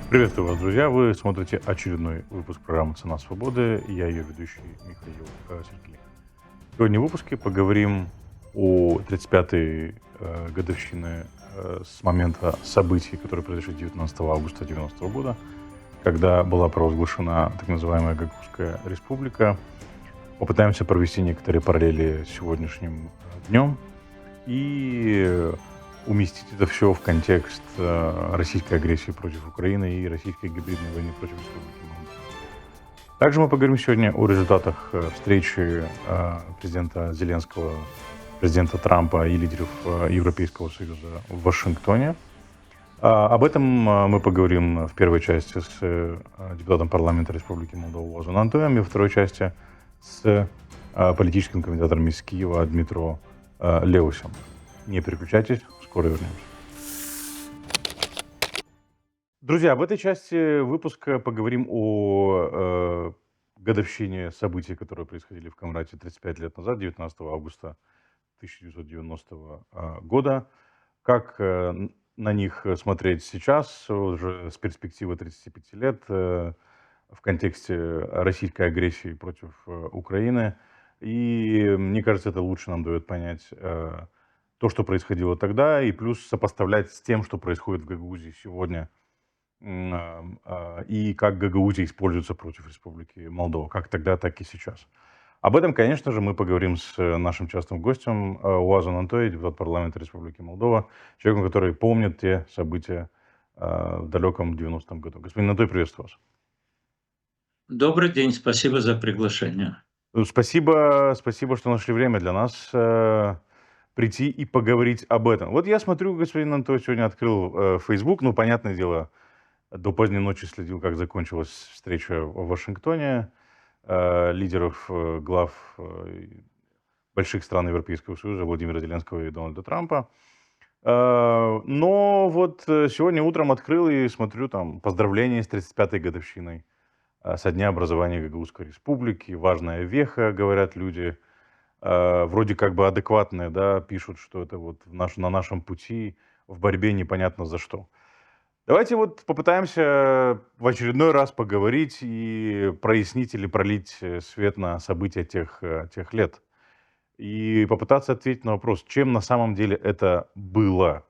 Приветствую вас, друзья! Вы смотрите очередной выпуск программы «Цена свободы». Я ее ведущий Михаил Сергеев. Сегодня в выпуске поговорим о 35-й годовщине с момента событий, которые произошли 19 августа 90 года, когда была провозглашена так называемая Гагаузская республика. Попытаемся провести некоторые параллели с сегодняшним днем и уместить это все в контекст российской агрессии против Украины и российской гибридной войны против Республики Молдова. Также мы поговорим сегодня о результатах встречи президента Зеленского, президента Трампа и лидеров Европейского Союза в Вашингтоне. Об этом мы поговорим в первой части с депутатом парламента Республики Молдова Уазом Антоем и во второй части с политическим комментатором из Киева Дмитро Леусем. Не переключайтесь, скоро вернемся. Друзья, в этой части выпуска поговорим о годовщине событий, которые происходили в Камрате 35 лет назад, 19 августа 1990 года. Как на них смотреть сейчас, уже с перспективы 35 лет, в контексте российской агрессии против Украины. И мне кажется, это лучше нам дает понять то, что происходило тогда, и плюс сопоставлять с тем, что происходит в Гагаузии сегодня, и как Гагаузия используется против Республики Молдова, как тогда, так и сейчас. Об этом, конечно же, мы поговорим с нашим частым гостем Уазом Антоем, депутат парламента Республики Молдова, человеком, который помнит те события в далеком 90-м году. Господин Антой, приветствую вас. Добрый день, спасибо за приглашение. Спасибо, что нашли время для нас прийти и поговорить об этом. Вот я смотрю, господин Антой сегодня открыл Facebook, ну, понятное дело, до поздней ночи следил, как закончилась встреча в Вашингтоне лидеров, глав больших стран Европейского Союза Владимира Зеленского и Дональда Трампа. Но вот сегодня утром открыл и смотрю там поздравления с 35-й годовщиной со дня образования Гагаузской республики. Важная веха, говорят люди. Вроде как бы адекватные, да, пишут, что это вот на нашем пути в борьбе непонятно за что. Давайте вот попытаемся в очередной раз поговорить и прояснить или пролить свет на события тех лет. И попытаться ответить на вопрос, чем на самом деле это было.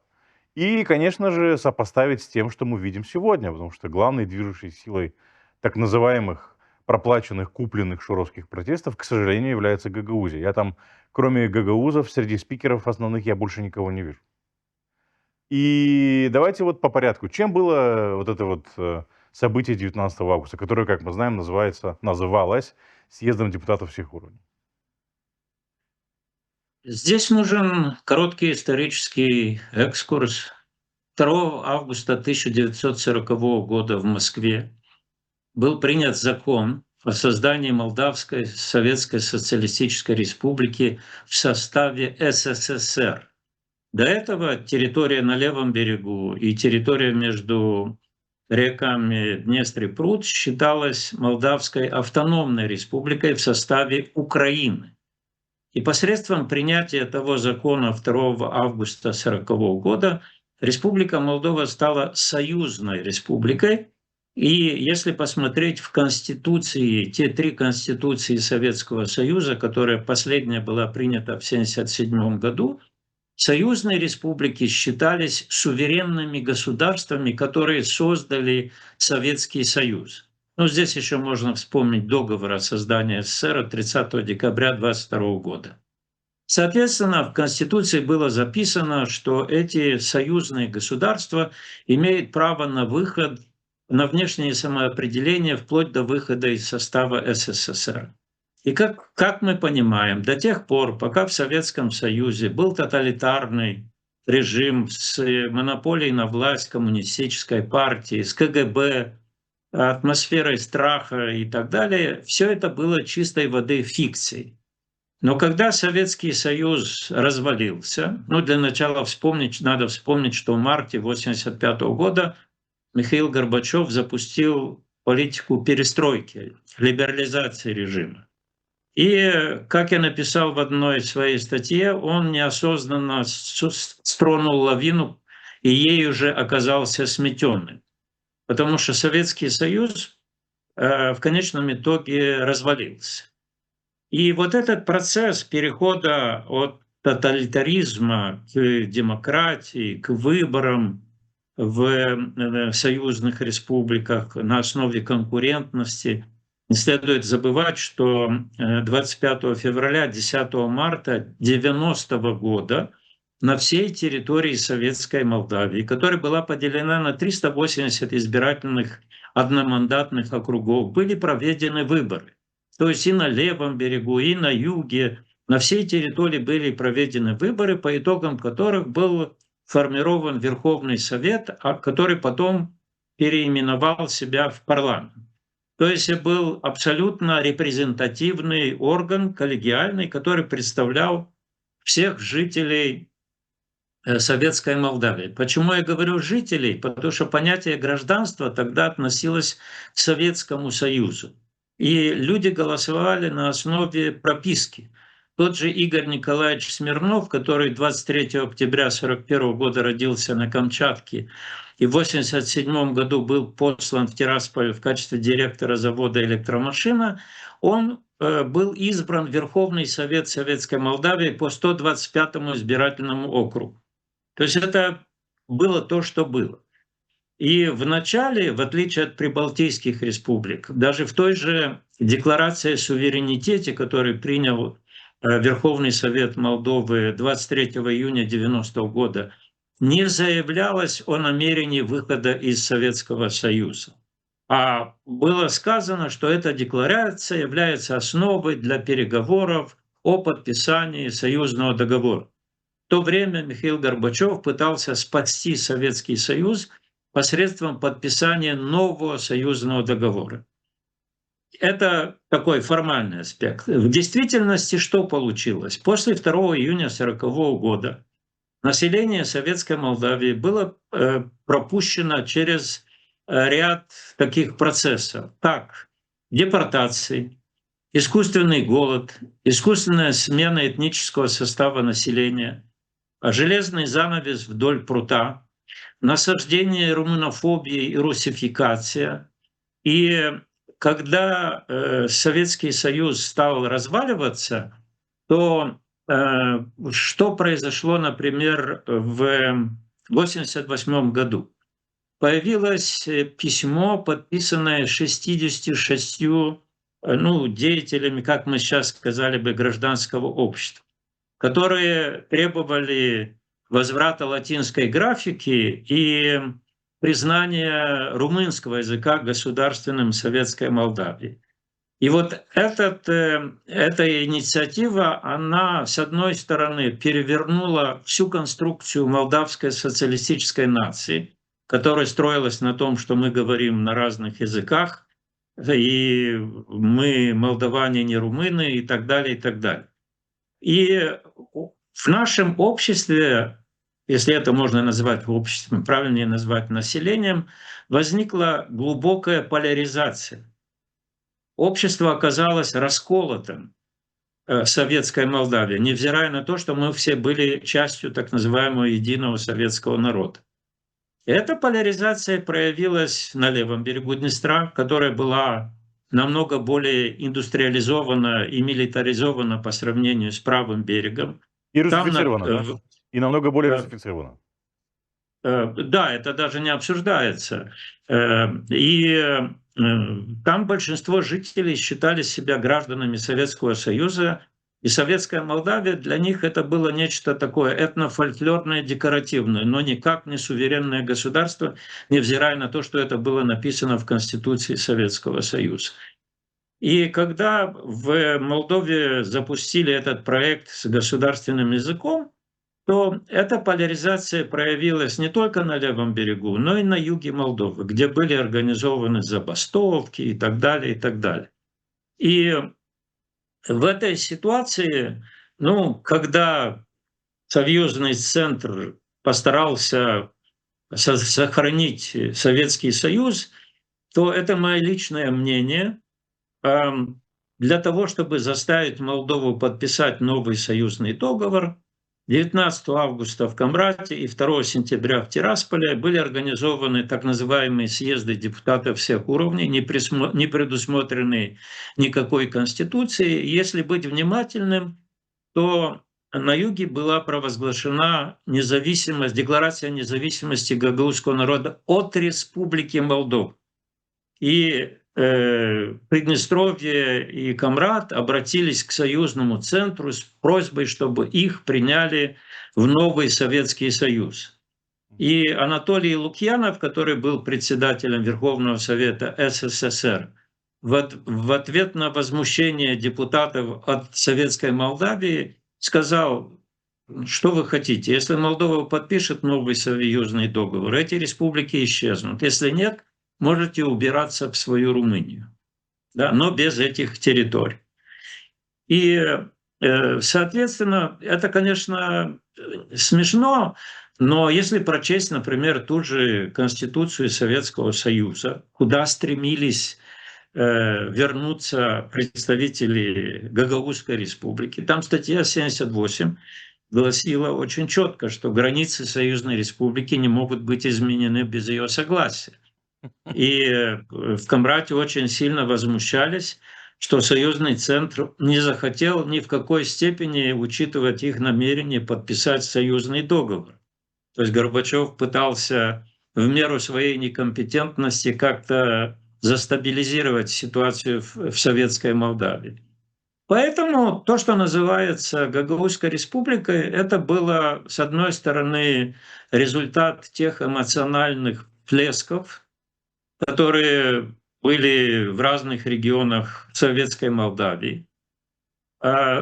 И, конечно же, сопоставить с тем, что мы видим сегодня, потому что главной движущей силой так называемых проплаченных, купленных шуровских протестов, к сожалению, является Гагаузия. Я там, кроме гагаузов, среди спикеров основных я больше никого не вижу. И давайте вот по порядку. Чем было вот это вот событие 19 августа, которое, как мы знаем, называлось съездом депутатов всех уровней? Здесь нужен короткий исторический экскурс. 2 августа 1940 года в Москве был принят закон о создании Молдавской Советской Социалистической Республики в составе СССР. До этого территория на левом берегу и территория между реками Днестр и Прут считалась Молдавской автономной республикой в составе Украины. И посредством принятия того закона 2 августа 1940 года Республика Молдова стала союзной республикой. И если посмотреть в Конституции, те 3 Конституции Советского Союза, которая последняя была принята в 1977 году, союзные республики считались суверенными государствами, которые создали Советский Союз. Ну, здесь еще можно вспомнить договор о создании СССР от 30 декабря 1922 года. Соответственно, в Конституции было записано, что эти союзные государства имеют право на выход, на внешнее самоопределение вплоть до выхода из состава СССР. И как мы понимаем, до тех пор, пока в Советском Союзе был тоталитарный режим с монополией на власть коммунистической партии, с КГБ, атмосферой страха и так далее, все это было чистой воды фикцией. Но когда Советский Союз развалился, ну, для начала надо вспомнить, что в марте 1985 года Михаил Горбачев запустил политику перестройки, либерализации режима. И, как я написал в одной своей статье, он неосознанно стронул лавину, и ей уже оказался сметенным. потому что Советский Союз в конечном итоге развалился. И вот этот процесс перехода от тоталитаризма к демократии, к выборам в союзных республиках на основе конкурентности. Не следует забывать, что 25 февраля, 10 марта 1990 года на всей территории Советской Молдавии, которая была поделена на 380 избирательных одномандатных округов, были проведены выборы. То есть и на левом берегу, и на юге, на всей территории были проведены выборы, по итогам которых был формирован Верховный Совет, который потом переименовал себя в парламент. То есть это был абсолютно репрезентативный орган, коллегиальный, который представлял всех жителей Советской Молдавии. Почему я говорю жителей? Потому что понятие гражданства тогда относилось к Советскому Союзу. И люди голосовали на основе прописки. Тот же Игорь Николаевич Смирнов, который 23 октября 1941 года родился на Камчатке и в 1987 году был послан в Тирасполь в качестве директора завода «Электромашина», он был избран в Верховный Совет Советской Молдавии по 125-му избирательному округу. То есть это было то, что было. И в начале, в отличие от прибалтийских республик, даже в той же декларации о суверенитете, которую принял Верховный Совет Молдовы 23 июня 1990 года, не заявлялось о намерении выхода из Советского Союза. А было сказано, что эта декларация является основой для переговоров о подписании союзного договора. В то время Михаил Горбачев пытался спасти Советский Союз посредством подписания нового союзного договора. Это такой формальный аспект. В действительности что получилось? После 2 июня 1940 года население Советской Молдавии было пропущено через ряд таких процессов. Так, депортации, искусственный голод, искусственная смена этнического состава населения, железный занавес вдоль прута, насаждение румынофобии и русификация. И когда Советский Союз стал разваливаться, то что произошло, например, в 1988 году? Появилось письмо, подписанное 66 деятелями, как мы сейчас сказали бы, гражданского общества, которые требовали возврата латинской графики и признания румынского языка государственным Советской Молдавии. И вот эта инициатива, она, с одной стороны, перевернула всю конструкцию молдавской социалистической нации, которая строилась на том, что мы говорим на разных языках, и мы молдаване, не румыны, и так далее, и так далее. И в нашем обществе, если это можно назвать обществом, правильнее назвать населением, возникла глубокая поляризация. Общество оказалось расколотым Советской Молдавии, невзирая на то, что мы все были частью так называемого единого советского народа. Эта поляризация проявилась на левом берегу Днестра, которая была намного более индустриализована и милитаризована по сравнению с правым берегом. И русифицировано, да? И намного более русифицировано. Да, это даже не обсуждается. И там большинство жителей считали себя гражданами Советского Союза, и Советская Молдавия для них это было нечто такое этнофольклорное, декоративное, но никак не суверенное государство, невзирая на то, что это было написано в Конституции Советского Союза. И когда в Молдове запустили этот проект с государственным языком, то эта поляризация проявилась не только на левом берегу, но и на юге Молдовы, где были организованы забастовки и так далее, и так далее. И в этой ситуации, когда союзный центр постарался сохранить Советский Союз, то это мое личное мнение, для того, чтобы заставить Молдову подписать новый союзный договор, 19 августа в Камрате и 2 сентября в Тирасполе были организованы так называемые съезды депутатов всех уровней, не предусмотренные никакой конституцией. Если быть внимательным, то на юге была провозглашена независимость, декларация независимости гагаузского народа от Республики Молдова. И Приднестровье и Камрат обратились к союзному центру с просьбой, чтобы их приняли в новый Советский Союз. И Анатолий Лукьянов, который был председателем Верховного Совета СССР, в ответ на возмущение депутатов от Советской Молдавии сказал: что вы хотите, если Молдова подпишет новый союзный договор, эти республики исчезнут. Если нет, можете убираться в свою Румынию, да, но без этих территорий. И, соответственно, это, конечно, смешно, но если прочесть, например, ту же Конституцию Советского Союза, куда стремились вернуться представители Гагаузской республики, там статья 78 гласила очень четко, что границы Союзной республики не могут быть изменены без ее согласия. И в Камрате очень сильно возмущались, что союзный центр не захотел ни в какой степени учитывать их намерение подписать союзный договор. То есть Горбачев пытался в меру своей некомпетентности как-то застабилизировать ситуацию в советской Молдавии. Поэтому то, что называется Гагаузской республикой, это было, с одной стороны, результат тех эмоциональных всплесков, которые были в разных регионах советской Молдавии.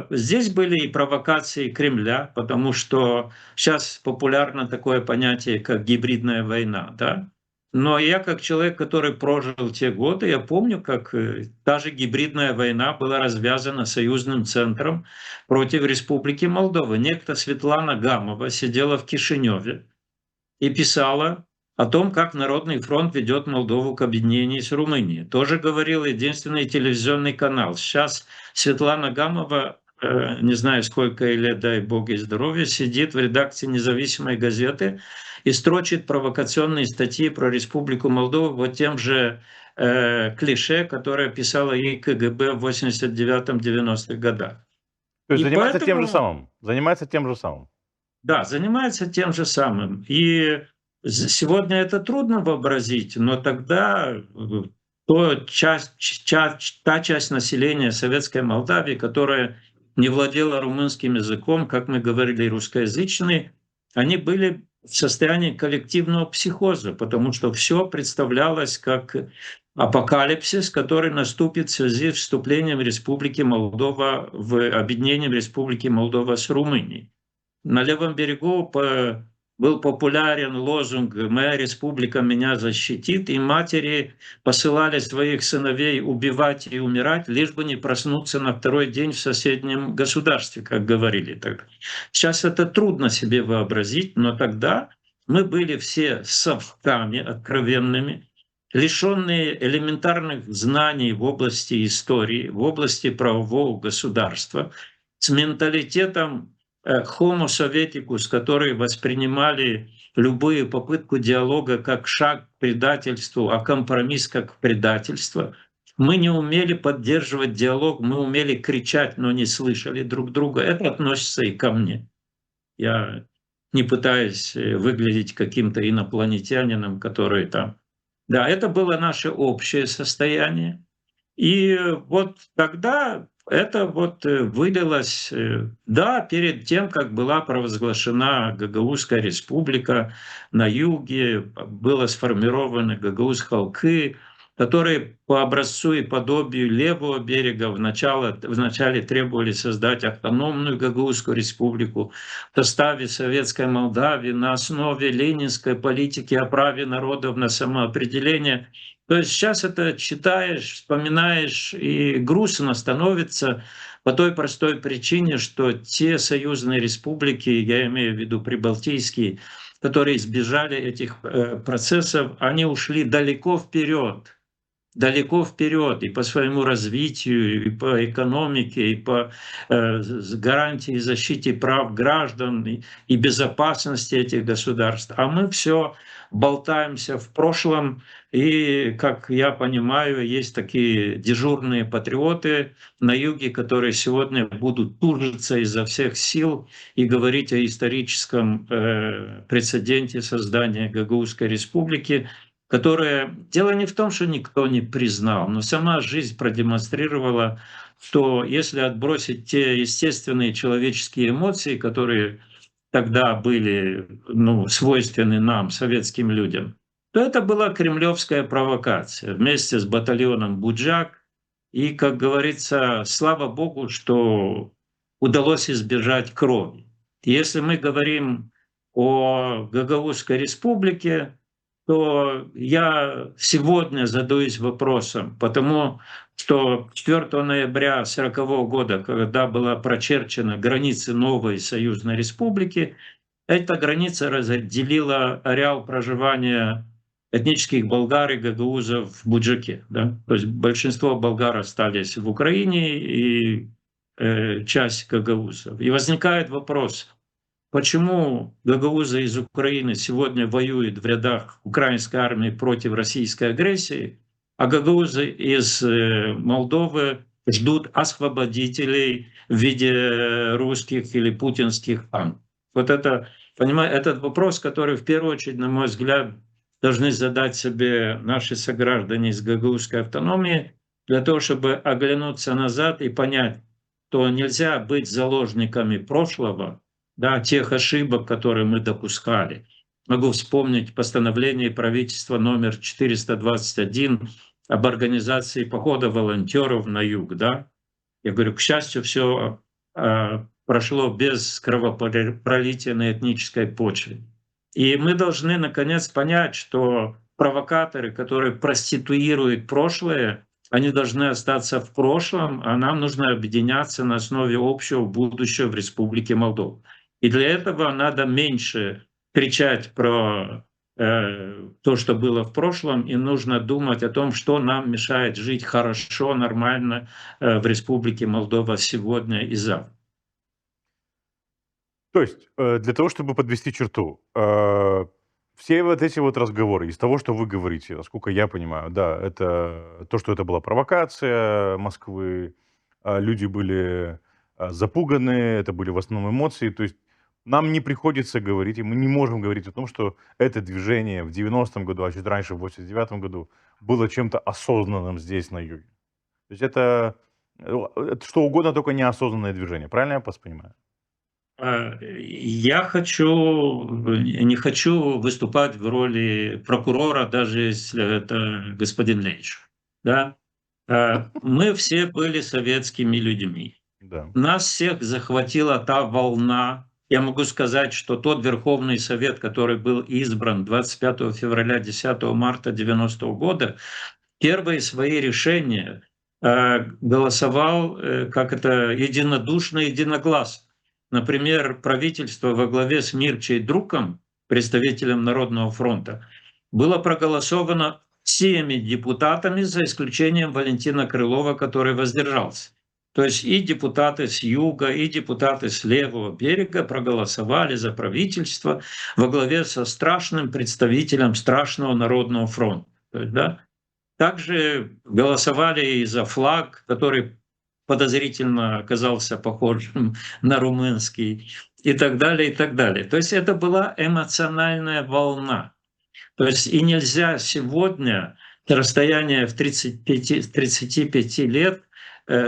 Здесь были и провокации Кремля, потому что сейчас популярно такое понятие, как гибридная война. Да? Но я, как человек, который прожил те годы, я помню, как та же гибридная война была развязана союзным центром против Республики Молдова. Некто Светлана Гамова сидела в Кишиневе и писала о том, как Народный фронт ведет Молдову к объединению с Румынией. Тоже говорил единственный телевизионный канал. Сейчас Светлана Гамова, не знаю, сколько ей лет, дай бог ей здоровья, сидит в редакции независимой газеты и строчит провокационные статьи про Республику Молдова вот тем же клише, которое писала ей КГБ в 89-90-х годах. То есть И занимается поэтому, тем же самым. Занимается тем же самым. да, занимается тем же самым. И сегодня это трудно вообразить, но тогда та часть населения Советской Молдавии, которая не владела румынским языком, как мы говорили, русскоязычные, они были в состоянии коллективного психоза, потому что все представлялось как апокалипсис, который наступит в связи с вступлением Республики Молдова в объединение Республики Молдова с Румынией. На левом берегу был популярен лозунг «Моя республика меня защитит», и матери посылали своих сыновей убивать и умирать, лишь бы не проснуться на второй день в соседнем государстве, как говорили тогда. Сейчас это трудно себе вообразить, но тогда мы были все совками откровенными, лишенные элементарных знаний в области истории, в области правового государства, с менталитетом homo советикус, которые воспринимали любую попытку диалога как шаг к предательству, а компромисс как предательство. Мы не умели поддерживать диалог, мы умели кричать, но не слышали друг друга. Это относится и ко мне. Я не пытаюсь выглядеть каким-то инопланетянином, который там... Да, это было наше общее состояние. И вот тогда это вот вылилось, да, перед тем, как была провозглашена Гагаузская республика на юге, было сформировано Гагаузхалкы, которые по образцу и подобию левого берега вначале требовали создать автономную Гагаузскую республику в составе Советской Молдавии на основе ленинской политики о праве народов на самоопределение. То есть сейчас это читаешь, вспоминаешь, и грустно становится по той простой причине, что те союзные республики, я имею в виду прибалтийские, которые избежали этих процессов, они ушли далеко вперед. далеко вперед и по своему развитию, и по экономике, и по гарантии и защите прав граждан, и безопасности этих государств. А мы все болтаемся в прошлом, и, как я понимаю, есть такие дежурные патриоты на юге, которые сегодня будут тужиться изо всех сил и говорить о историческом прецеденте создания Гагаузской республики, которое... Дело не в том, что никто не признал, но сама жизнь продемонстрировала, что если отбросить те естественные человеческие эмоции, которые тогда были свойственны нам, советским людям, то это была кремлевская провокация вместе с батальоном «Буджак». И, как говорится, слава богу, что удалось избежать крови. Если мы говорим о Гагаузской республике, то я сегодня задаюсь вопросом, потому что 4 ноября 1940 года, когда была прочерчена граница новой союзной республики, эта граница разделила ареал проживания этнических болгар и гагаузов в Буджаке. Да? То есть большинство болгар остались в Украине и часть гагаузов. И возникает вопрос, почему гагаузы из Украины сегодня воюют в рядах украинской армии против российской агрессии, а гагаузы из Молдовы ждут освободителей в виде русских или путинских танков? Вот это, понимаете, этот вопрос, который в первую очередь, на мой взгляд, должны задать себе наши сограждане из гагаузской автономии, для того, чтобы оглянуться назад и понять, что нельзя быть заложниками прошлого, да, тех ошибок, которые мы допускали. Могу вспомнить постановление правительства номер 421 об организации похода волонтеров на юг. Да? Я говорю, к счастью, все прошло без кровопролития на этнической почве. И мы должны, наконец, понять, что провокаторы, которые проституируют прошлое, они должны остаться в прошлом, а нам нужно объединяться на основе общего будущего в Республике Молдова. И для этого надо меньше кричать про то, что было в прошлом, и нужно думать о том, что нам мешает жить хорошо, нормально в Республике Молдова сегодня и завтра. То есть, для того, чтобы подвести черту, все вот эти вот разговоры, из того, что вы говорите, насколько я понимаю, да, это то, что это была провокация Москвы, люди были запуганы, это были в основном эмоции. То есть нам не приходится говорить, и мы не можем говорить о том, что это движение в 90-м году, а чуть раньше, в 89-м году, было чем-то осознанным здесь, на юге. То есть это что угодно, только неосознанное движение. Правильно я вас понимаю? Я не хочу выступать в роли прокурора, даже если это господин Лейш. Да? Мы все были советскими людьми. Да. Нас всех захватила та волна. Я могу сказать, что тот Верховный Совет, который был избран 25 февраля, 10 марта 90 года, первые свои решения голосовал единодушно, единогласно. Например, правительство во главе с Мирчей Друком, представителем Народного фронта, было проголосовано всеми депутатами, за исключением Валентина Крылова, который воздержался. То есть и депутаты с юга, и депутаты с левого берега проголосовали за правительство во главе со страшным представителем страшного Народного фронта. То есть, да? Также голосовали и за флаг, который подозрительно оказался похожим на румынский, и так далее, и так далее. То есть это была эмоциональная волна. То есть и нельзя сегодня, расстояние в 35 лет,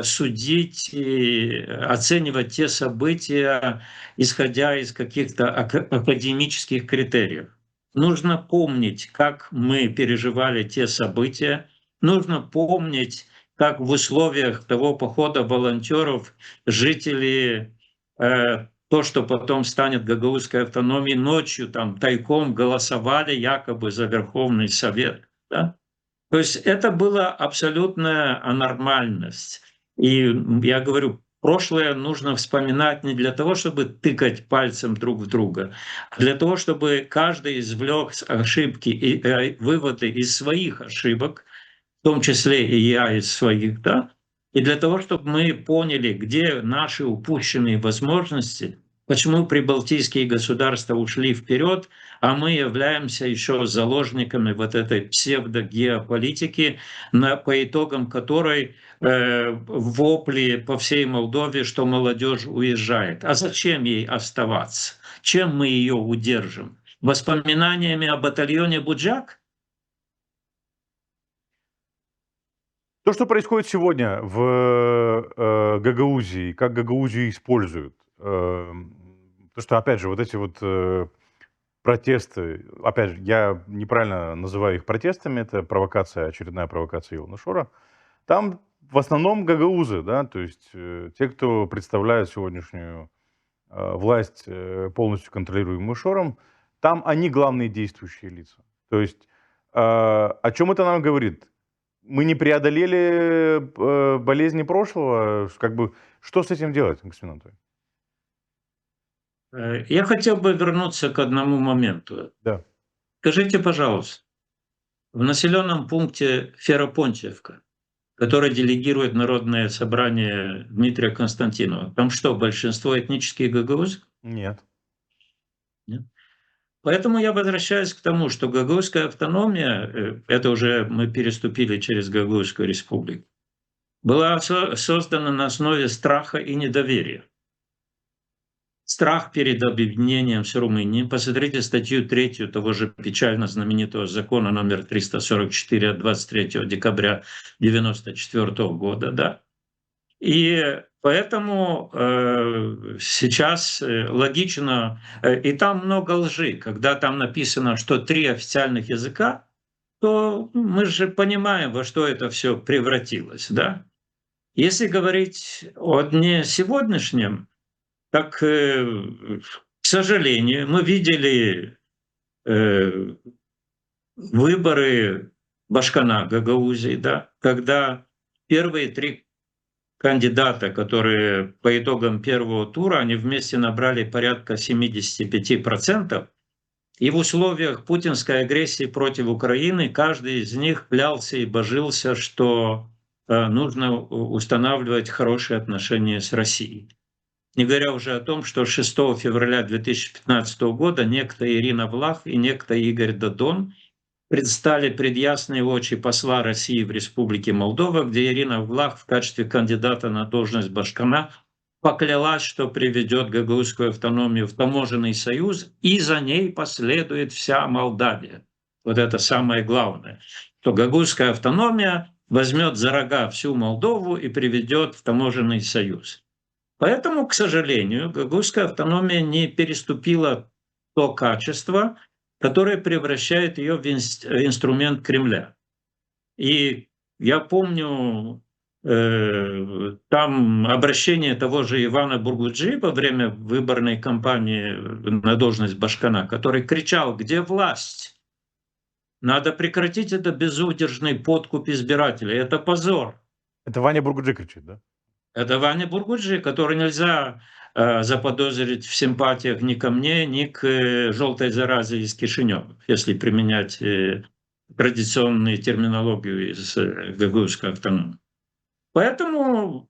судить и оценивать те события, исходя из каких-то академических критериев. Нужно помнить, как мы переживали те события, нужно помнить, как в условиях того похода волонтеров жители то, что потом станет гагаузской автономией, ночью там тайком голосовали якобы за Верховный Совет. Да? То есть это была абсолютная анормальность. И я говорю, прошлое нужно вспоминать не для того, чтобы тыкать пальцем друг в друга, а для того, чтобы каждый извлек ошибки и выводы из своих ошибок, в том числе и я из своих, да, и для того, чтобы мы поняли, где наши упущенные возможности, почему прибалтийские государства ушли вперед, а мы являемся еще заложниками вот этой псевдогеополитики, по итогам которой вопли по всей Молдове, что молодежь уезжает. А зачем ей оставаться? Чем мы ее удержим? Воспоминаниями о батальоне «Буджак»? То, что происходит сегодня в Гагаузии, как Гагаузию используют, то, что, опять же, вот эти вот протесты, опять же, я неправильно называю их протестами, это провокация, очередная провокация Илона Шора. Там в основном гагаузы, да, то есть те, кто представляет сегодняшнюю власть, полностью контролируемую Шором, там они главные действующие лица. То есть о чем это нам говорит? Мы не преодолели болезни прошлого, как бы, что с этим делать, господин Анатолий? Я хотел бы вернуться к одному моменту. Да. Скажите, пожалуйста, в населенном пункте Ферапонтьевка, который делегирует Народное собрание Дмитрия Константинова, там что, большинство этнических гагаузов? Нет. Нет? Поэтому я возвращаюсь к тому, что гагаузская автономия, это уже мы переступили через Гагаузскую республику, была создана на основе страха и недоверия. Страх перед объединением с Румынией. Посмотрите статью 3 того же печально знаменитого закона номер 344 от 23 декабря 1994 года. Да? И поэтому сейчас логично, и там много лжи, когда там написано, что 3 официальных языка, то мы же понимаем, во что это все превратилось. Да? Если говорить о дне сегодняшнем, так, к сожалению, мы видели э, выборы Башкана Гагаузии, да, когда первые 3 кандидата, которые по итогам первого тура, они вместе набрали порядка 75%. И в условиях путинской агрессии против Украины каждый из них клялся и божился, что нужно устанавливать хорошие отношения с Россией. Не говоря уже о том, что 6 февраля 2015 года некто Ирина Влах и некто Игорь Додон предстали пред ясные очи посла России в Республике Молдова, где Ирина Влах в качестве кандидата на должность Башкана поклялась, что приведет гагаузскую автономию в таможенный союз, и за ней последует вся Молдавия. Вот это самое главное, что гагаузская автономия возьмет за рога всю Молдову и приведет в таможенный союз. Поэтому, к сожалению, гагаузская автономия не переступила то качество, которое превращает ее в инструмент Кремля. И я помню там обращение того же Ивана Бургуджи во время выборной кампании на должность Башкана, который кричал: «Где власть? Надо прекратить это безудержный подкуп избирателей. Это позор». Это Ваня Бургуджи кричит, да? Это Ваня Бургуджи, который нельзя заподозрить в симпатиях ни ко мне, ни к желтой заразе из Кишинева, если применять традиционную терминологию из гагаузской автономии. Поэтому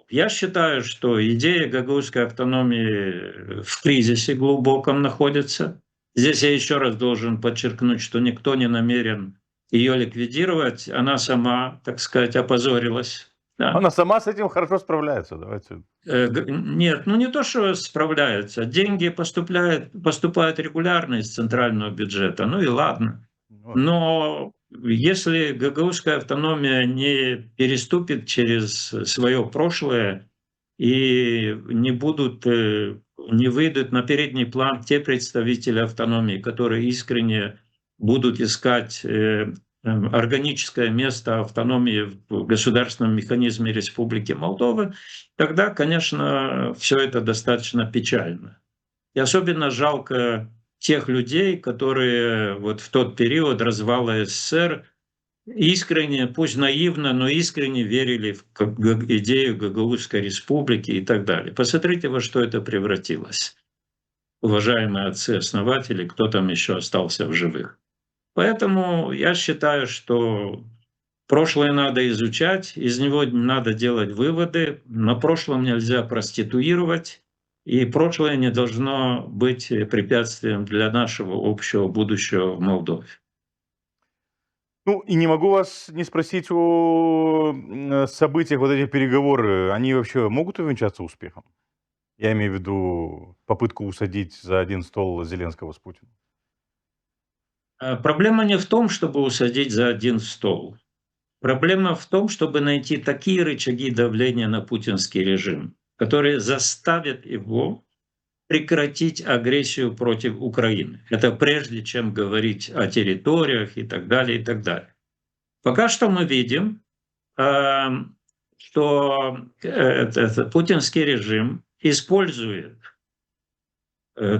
я считаю, что идея гагаузской автономии в кризисе глубоком находится. Здесь я еще раз должен подчеркнуть, что никто не намерен ее ликвидировать. Она сама, так сказать, опозорилась. Да. Она сама с этим хорошо справляется, давайте. Нет, ну не то, что справляется. Деньги поступают регулярно из центрального бюджета, ну и ладно. Вот. Но если гагаузская автономия не переступит через свое прошлое и не выйдут на передний план те представители автономии, которые искренне будут искать органическое место автономии в государственном механизме Республики Молдова, тогда, конечно, все это достаточно печально. И особенно жалко тех людей, которые вот в тот период развала СССР искренне, пусть наивно, но искренне верили в идею Гагаузской республики и так далее. Посмотрите, во что это превратилось. Уважаемые отцы-основатели, кто там еще остался в живых. Поэтому я считаю, что Прошлое надо изучать, из него надо делать выводы. На прошлом нельзя проституировать, и прошлое не должно быть препятствием для нашего общего будущего в Молдове. Ну, и не могу вас не спросить о событиях, вот эти переговоры, они вообще могут увенчаться успехом? Я имею в виду попытку усадить за один стол Зеленского с Путиным. Проблема не в том, чтобы усадить за один стол. Проблема в том, чтобы найти такие рычаги давления на путинский режим, которые заставят его прекратить агрессию против Украины. Это прежде чем говорить о территориях и так далее, и так далее. Пока что мы видим, что путинский режим использует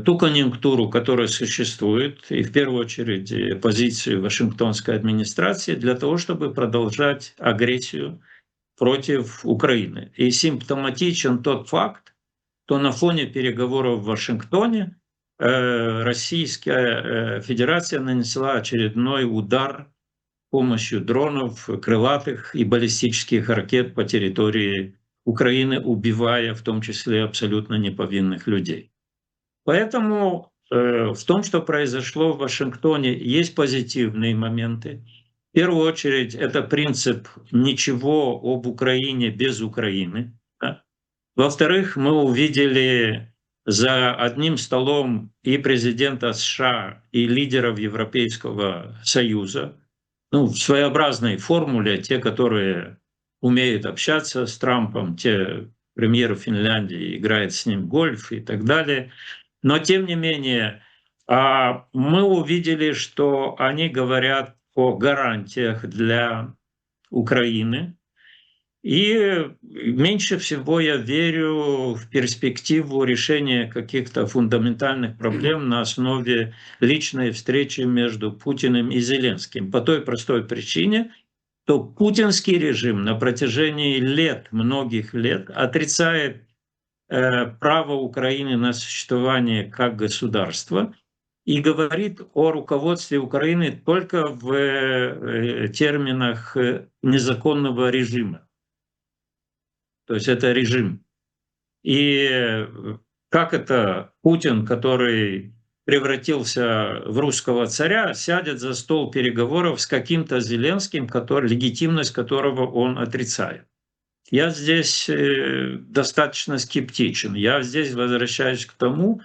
ту конъюнктуру, которая существует, и в первую очередь позицию Вашингтонской администрации для того, чтобы продолжать агрессию против Украины. И симптоматичен тот факт, что на фоне переговоров в Вашингтоне Российская Федерация нанесла очередной удар с помощью дронов, крылатых и баллистических ракет по территории Украины, убивая в том числе абсолютно неповинных людей. Поэтому в том, что произошло в Вашингтоне, есть позитивные моменты. В первую очередь, это принцип «ничего об Украине без Украины». Да? Во-вторых, мы увидели за одним столом и президента США, и лидеров Европейского Союза, ну, в своеобразной формуле, те, которые умеют общаться с Трампом, те, премьер Финляндии играет с ним в гольф и так далее. Но тем не менее, мы увидели, что они говорят о гарантиях для Украины. И меньше всего я верю в перспективу решения каких-то фундаментальных проблем на основе личной встречи между Путиным и Зеленским. По той простой причине, что путинский режим на протяжении лет, многих лет, отрицает право Украины на существование как государства и говорит о руководстве Украины только в терминах незаконного режима. То есть это режим. И как это Путин, который превратился в русского царя, сядет за стол переговоров с каким-то Зеленским, легитимность которого он отрицает? Я здесь достаточно скептичен. Я здесь возвращаюсь к тому,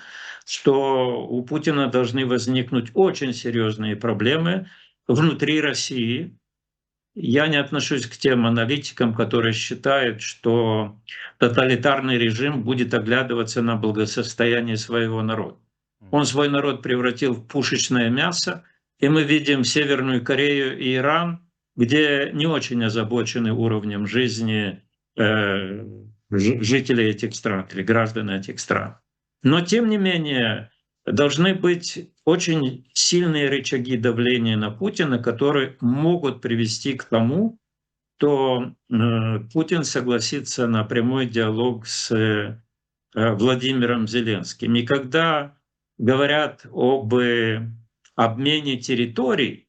что у Путина должны возникнуть очень серьезные проблемы внутри России. Я не отношусь к тем аналитикам, которые считают, что тоталитарный режим будет оглядываться на благосостояние своего народа. Он свой народ превратил в пушечное мясо, и мы видим Северную Корею и Иран, где не очень озабочены уровнем жизни жителей этих стран или граждан этих стран. Но тем не менее должны быть очень сильные рычаги давления на Путина, которые могут привести к тому, что Путин согласится на прямой диалог с Владимиром Зеленским. И когда говорят об обмене территорий,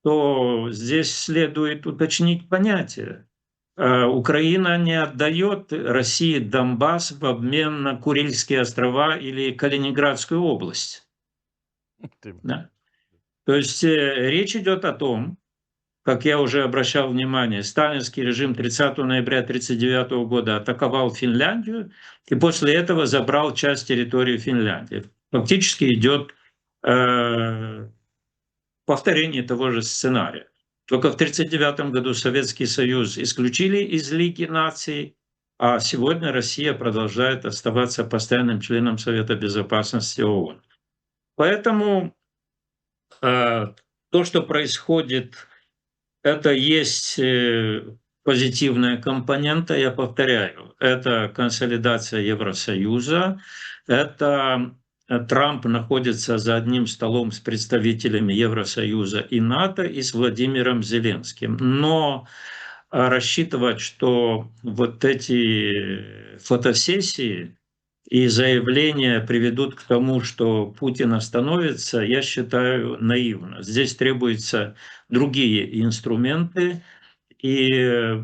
то здесь следует уточнить понятие. Украина не отдает России Донбасс в обмен на Курильские острова или Калининградскую область. Да. То есть речь идет о том, как я уже обращал внимание, сталинский режим 30 ноября 1939 года атаковал Финляндию и после этого забрал часть территории Финляндии. Фактически идет повторение того же сценария. Только в 1939 году Советский Союз исключили из Лиги наций, а сегодня Россия продолжает оставаться постоянным членом Совета Безопасности ООН. Поэтому то, что происходит, это есть позитивная компонента, я повторяю, это консолидация Евросоюза, это Трамп находится за одним столом с представителями Евросоюза и НАТО и с Владимиром Зеленским. Но рассчитывать, что вот эти фотосессии и заявления приведут к тому, что Путин остановится, я считаю наивно. Здесь требуются другие инструменты. и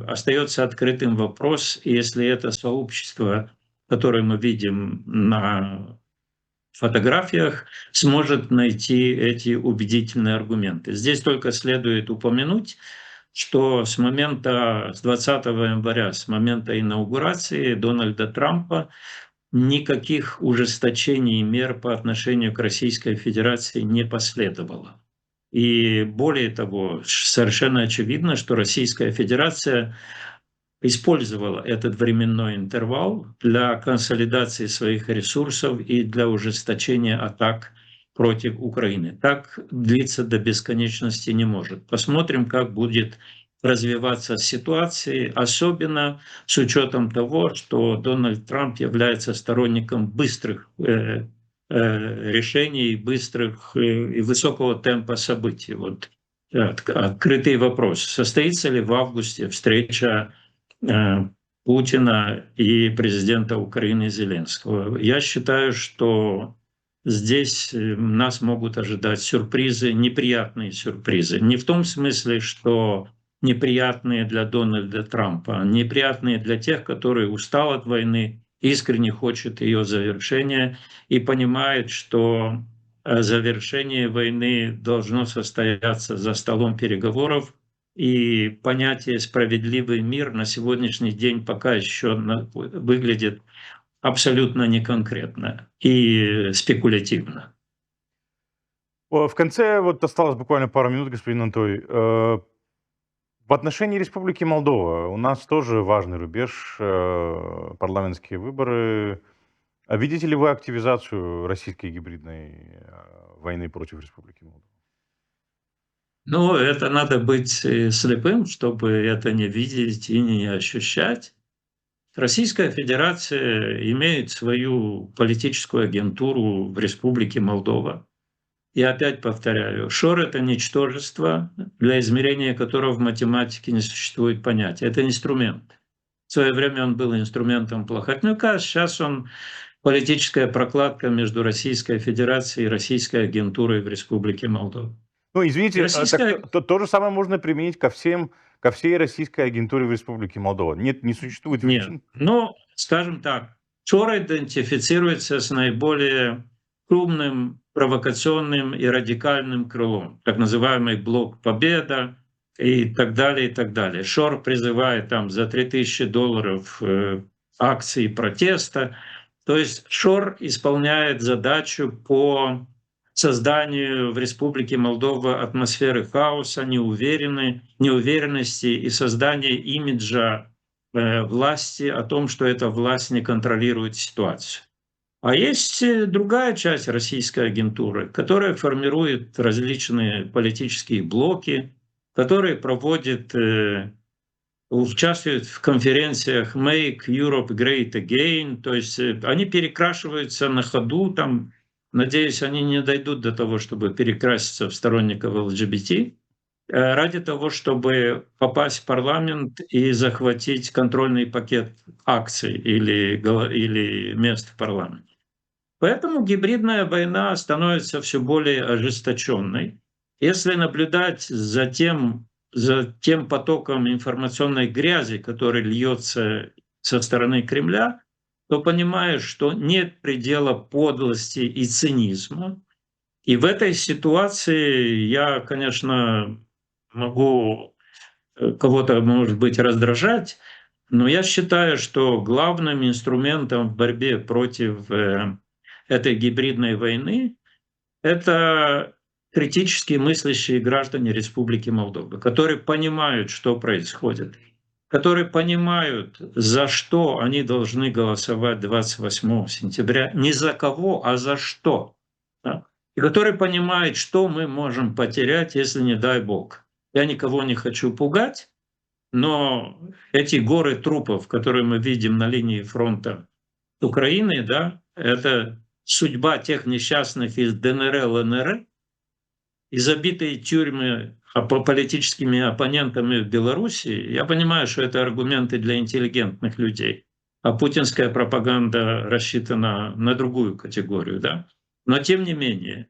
остается открытым вопрос, если это сообщество, которое мы видим на фотографиях, сможет найти эти убедительные аргументы. Здесь только следует упомянуть, что с 20 января, с момента инаугурации Дональда Трампа, никаких ужесточений мер по отношению к Российской Федерации не последовало. И более того, совершенно очевидно, что Российская Федерация использовала этот временной интервал для консолидации своих ресурсов и для ужесточения атак против Украины. Так длиться до бесконечности не может. Посмотрим, как будет развиваться ситуация, особенно с учетом того, что Дональд Трамп является сторонником быстрых решений, быстрых и высокого темпа событий. Вот открытый вопрос: состоится ли в августе встреча Путина и президента Украины Зеленского? Я считаю, что здесь нас могут ожидать сюрпризы, неприятные сюрпризы. Не в том смысле, что неприятные для Дональда Трампа, а неприятные для тех, которые устал от войны, искренне хочет ее завершения и понимает, что завершение войны должно состояться за столом переговоров, и понятие «справедливый мир» на сегодняшний день пока еще выглядит абсолютно неконкретно и спекулятивно. В конце, вот осталось буквально пару минут, господин Антой. В отношении Республики Молдова у нас тоже важный рубеж, парламентские выборы. А видите ли вы активизацию российской гибридной войны против Республики Молдова? Ну, это надо быть слепым, чтобы это не видеть и не ощущать. Российская Федерация имеет свою политическую агентуру в Республике Молдова. И опять повторяю, ШОР — это ничтожество, для измерения которого в математике не существует понятия. Это инструмент. В свое время он был инструментом Плохотнюка, сейчас он политическая прокладка между Российской Федерацией и российской агентурой в Республике Молдова. Ну, извините, Российская... то же самое можно применить ко всей российской агентуре в Республике Молдова. Нет, не существует Нет, причин. ну, скажем так, ШОР идентифицируется с наиболее крупным, провокационным и радикальным крылом, так называемый блок «Победа» и так далее, и так далее. ШОР призывает там за $3000 акции протеста. То есть ШОР исполняет задачу по созданию в Республике Молдова атмосферы хаоса, неуверенности и создания имиджа власти о том, что эта власть не контролирует ситуацию. А есть другая часть российской агентуры, которая формирует различные политические блоки, которые проводят, участвуют в конференциях «Make Europe Great Again», то есть они перекрашиваются на ходу, там, надеюсь, они не дойдут до того, чтобы перекраситься в сторонников ЛГБТ, ради того, чтобы попасть в парламент и захватить контрольный пакет акций или мест в парламенте. Поэтому гибридная война становится все более ожесточенной. Если наблюдать за тем потоком информационной грязи, который льется со стороны Кремля, то понимаешь, что нет предела подлости и цинизма. И в этой ситуации я, конечно, могу кого-то, может быть, раздражать, но я считаю, что главным инструментом в борьбе против этой гибридной войны — это критически мыслящие граждане Республики Молдова, которые понимают, что происходит, которые понимают, за что они должны голосовать 28 сентября, не за кого, а за что, да? И которые понимают, что мы можем потерять, если, не дай Бог. Я никого не хочу пугать, но эти горы трупов, которые мы видим на линии фронта Украины, да, это судьба тех несчастных из ДНР, ЛНР, и забитые тюрьмы политическими оппонентами в Беларуси. Я понимаю, что это аргументы для интеллигентных людей, а путинская пропаганда рассчитана на другую категорию. Да? Но тем не менее,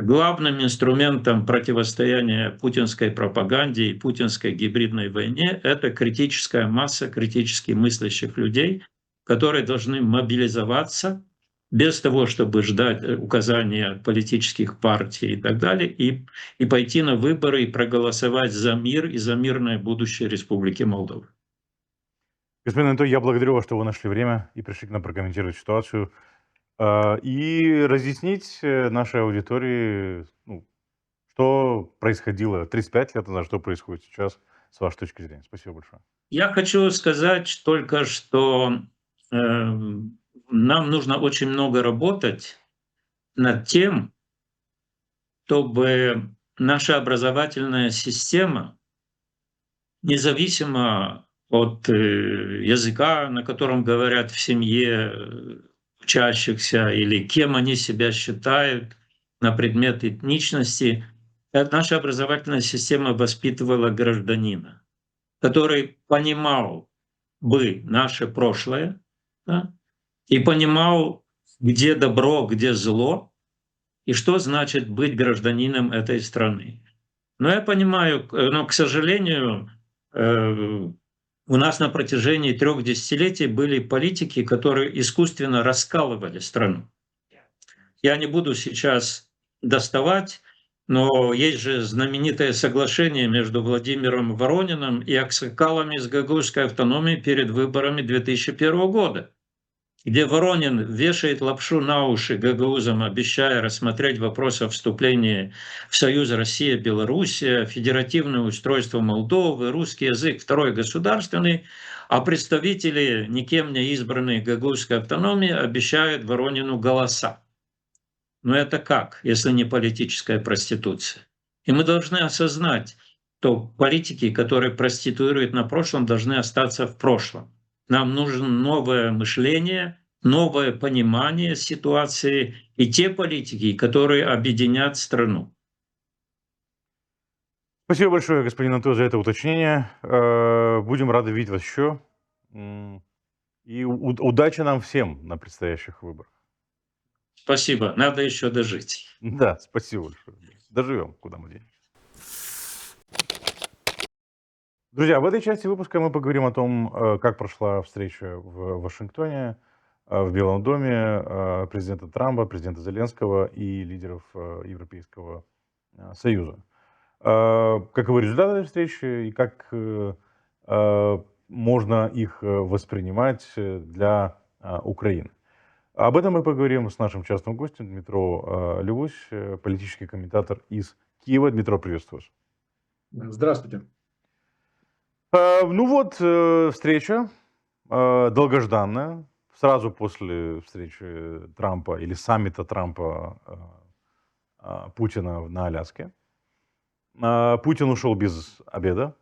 главным инструментом противостояния путинской пропаганде и путинской гибридной войне это критическая масса критически мыслящих людей, которые должны мобилизоваться без того, чтобы ждать указания политических партий и так далее, и пойти на выборы и проголосовать за мир и за мирное будущее Республики Молдова. Господин Анатолий, я благодарю вас, что вы нашли время и пришли к нам прокомментировать ситуацию и разъяснить нашей аудитории, ну, что происходило 35 лет назад, что происходит сейчас, с вашей точки зрения. Спасибо большое. Я хочу сказать только, что нам нужно очень много работать над тем, чтобы наша образовательная система, независимо от языка, на котором говорят в семье учащихся, или кем они себя считают на предмет этничности, наша образовательная система воспитывала гражданина, который понимал бы наше прошлое, да, и понимал, где добро, где зло, и что значит быть гражданином этой страны. Но я понимаю, но, к сожалению, у нас на протяжении 3 десятилетий были политики, которые искусственно раскалывали страну. Я не буду сейчас доставать, но есть же знаменитое соглашение между Владимиром Ворониным и аксакалами с гагаузской автономией перед выборами 2001 года, где Воронин вешает лапшу на уши гагаузам, обещая рассмотреть вопрос о вступлении в Союз Россия-Белоруссия, федеративное устройство Молдовы, русский язык, второй государственный, а представители никем не избранной гагаузской автономии обещают Воронину голоса. Но это как, если не политическая проституция? И мы должны осознать, что политики, которые проституируют на прошлом, должны остаться в прошлом. Нам нужно новое мышление, новое понимание ситуации и те политики, которые объединят страну. Спасибо большое, господин Анатолий, за это уточнение. Будем рады видеть вас еще. И удачи нам всем на предстоящих выборах. Спасибо. Надо еще дожить. Да, спасибо большое. Доживем, куда мы денемся. Друзья, в этой части выпуска мы поговорим о том, как прошла встреча в Вашингтоне, в Белом доме президента Трампа, президента Зеленского и лидеров Европейского Союза. Каковы результаты этой встречи и как можно их воспринимать для Украины. Об этом мы поговорим с нашим частным гостем Дмитро Левусь, политический комментатор из Киева. Дмитро, приветствую вас. Здравствуйте. Ну вот, встреча долгожданная, сразу после встречи Трампа или саммита Трампа Путина на Аляске. Путин ушел без обеда,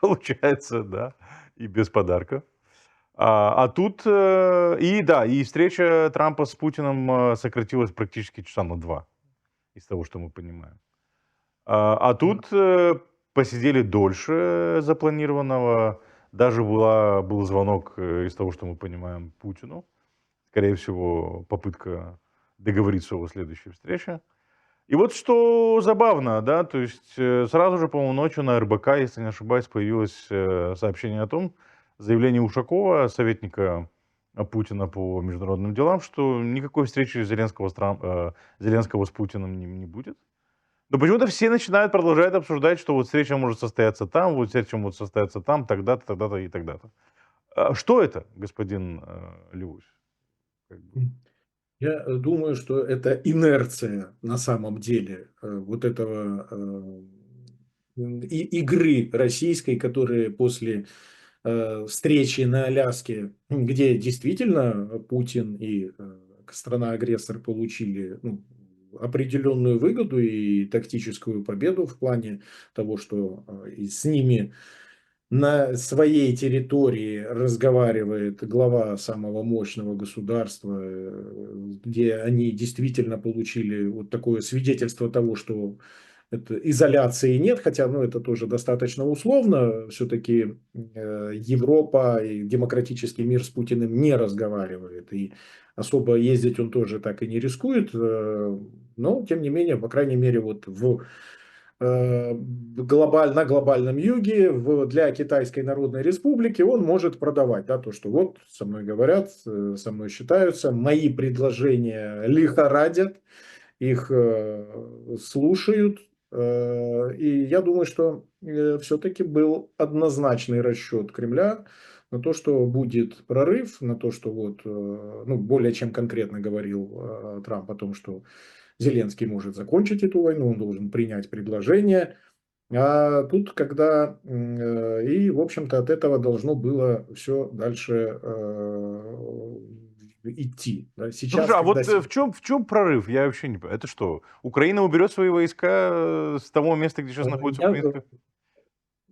получается, да, и без подарка. А тут, и встреча Трампа с Путиным сократилась практически часа на 2, из того, что мы понимаем. А тут посидели дольше запланированного. Даже был звонок, из того, что мы понимаем, Путину. Скорее всего, попытка договориться о следующей встрече. И вот что забавно, да, то есть сразу же, по-моему, ночью на РБК, если не ошибаюсь, появилось сообщение о том, заявление Ушакова, советника Путина по международным делам, что никакой встречи Зеленского с Путиным не будет. Но почему-то все продолжают обсуждать, что вот встреча может состояться там, вот встреча может состояться там, тогда-то, тогда-то и тогда-то. Что это, господин Левусь? Я думаю, что это инерция на самом деле вот этого игры российской, которая после встречи на Аляске, где действительно Путин и страна-агрессор получили определенную выгоду и тактическую победу в плане того, что с ними на своей территории разговаривает глава самого мощного государства, где они действительно получили вот такое свидетельство того, что изоляции нет, хотя ну, это тоже достаточно условно. Все-таки Европа и демократический мир с Путиным не разговаривает. И особо ездить он тоже так и не рискует. Но, тем не менее, по крайней мере, вот на глобальном юге для Китайской Народной Республики он может продавать, да, то, что вот со мной говорят, со мной считаются, мои предложения лихорадят, их слушают. И я думаю, что все-таки был однозначный расчет Кремля на то, что будет прорыв, на то, что вот, ну, более чем конкретно говорил Трамп о том, что Зеленский может закончить эту войну, он должен принять предложение. А тут, когда и, в общем-то, от этого должно было все дальше идти. Да. Ну, Сейчас, слушай, а когда... вот в чем прорыв? Я вообще не понимаю. Это что, Украина уберет свои войска с того места, где сейчас находится Я, украинская?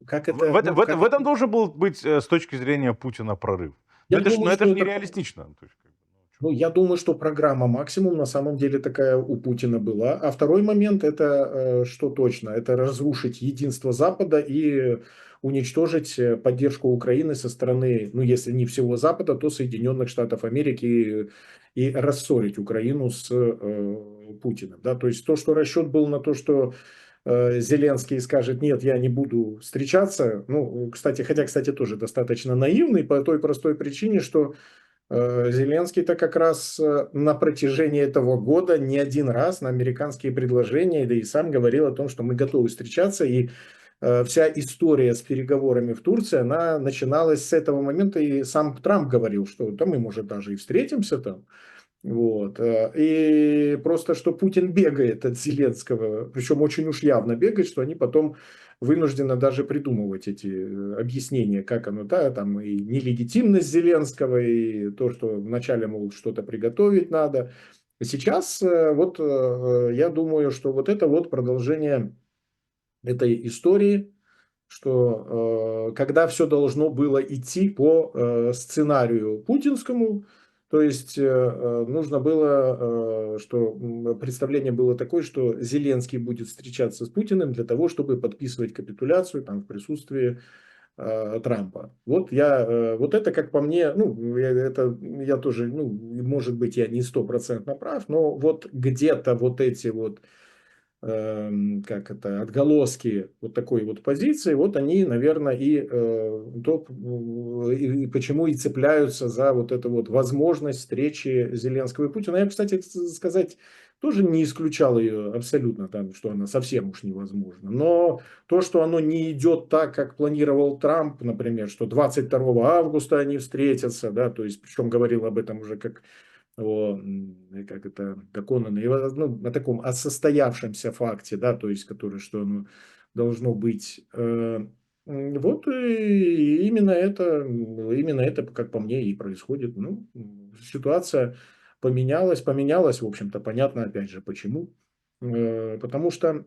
как это, ну, В этом должен был быть с точки зрения Путина прорыв. я Но думаю, это что же это... нереалистично. То есть, как бы, ну, чё. Ну, я думаю, что программа «Максимум» на самом деле такая у Путина была. А второй момент – это, что точно, это разрушить единство Запада и уничтожить поддержку Украины со стороны, ну, если не всего Запада, то Соединенных Штатов Америки и рассорить Украину с Путиным. Да? То есть то, что расчет был на то, что Зеленский скажет: нет, я не буду встречаться. Ну, кстати, кстати, тоже достаточно наивный по той простой причине, что Зеленский-то как раз на протяжении этого года не один раз на американские предложения, да и сам говорил о том, что мы готовы встречаться, и вся история с переговорами в Турции, она начиналась с этого момента, и сам Трамп говорил, что да, мы, может, даже и встретимся там. Вот. И просто, что Путин бегает от Зеленского, причем очень уж явно бегает, что они потом вынуждены даже придумывать эти объяснения, как оно, да, там и нелегитимность Зеленского, и то, что вначале, мол, что-то приготовить надо. Сейчас вот я думаю, что вот это вот продолжение этой истории, что когда все должно было идти по сценарию путинскому, то есть нужно было, что представление было такое, что Зеленский будет встречаться с Путиным для того, чтобы подписывать капитуляцию там, в присутствии Трампа. Вот это, как по мне, ну, я тоже, ну, может быть, я не стопроцентно прав, но вот где-то вот эти вот как это, отголоски вот такой вот позиции, вот они, наверное, и почему и цепляются за вот эту вот возможность встречи Зеленского и Путина. Я, кстати, сказать, тоже не исключал ее абсолютно, там, что она совсем уж невозможна. Но то, что оно не идет так, как планировал Трамп, например, что 22 августа они встретятся, да, то есть, причем говорил об этом уже как это, доконанно, ну, о таком, о состоявшемся факте, да, то есть, который, что оно должно быть. Вот и именно это, как по мне, и происходит. Ну, ситуация поменялась, в общем-то, понятно, опять же, почему. Потому что